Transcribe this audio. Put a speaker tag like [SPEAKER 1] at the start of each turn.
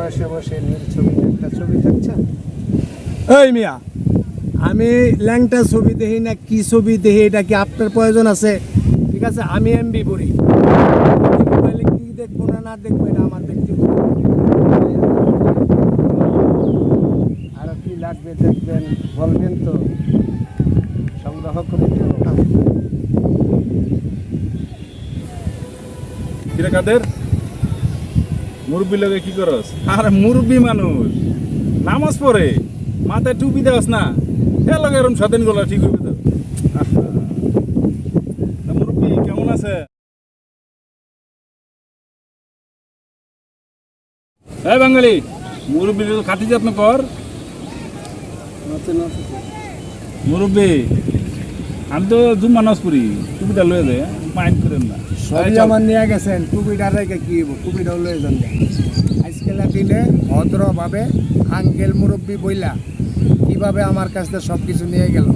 [SPEAKER 1] বয়সে বসে নীল ছবি একটা ছবি দেখছেন?
[SPEAKER 2] এই মিয়া, আমি ল্যাংটা ছবি দেখি না কি ছবি দেখি এটা কি আপনার প্রয়োজন আছে? ঠিক আছে, আমি এমবি পড়ি, মোবাইলে কি দেখবো না না দেখবো এটা আমার ব্যক্তিগত।
[SPEAKER 1] আরো কি লাগবে দেখবেন বলবেন তো, সংগ্রহ করে দেব।
[SPEAKER 3] কিরে কাদের মুরব্বী লোকে কি করস? আরে মুরব্বী মানুষ নামাজ পড়ে মাথায় টুপি দেওয়াস না, এর লগে এরকম স্বাধীন গলা ঠিক হইবে তো। মুরব্বী কেমন আছে? এই বাঙালি মুরব্বী খাতি যত্ন কর। মুরব্বী আমি তো জুম্মা নামাজ পড়ি, টুপিটা লয়ে দে, মাইন্ড করেন না।
[SPEAKER 2] সবই আমার নিয়ে গেছেন, টুপিটা রেখে কি হবো? টুপিটাও লয়ে যান। আজকালের দিনে ভদ্রভাবে আঙ্কেল মুরব্বী বইলা কিভাবে আমার কাছ থেকে সব কিছু নিয়ে গেল।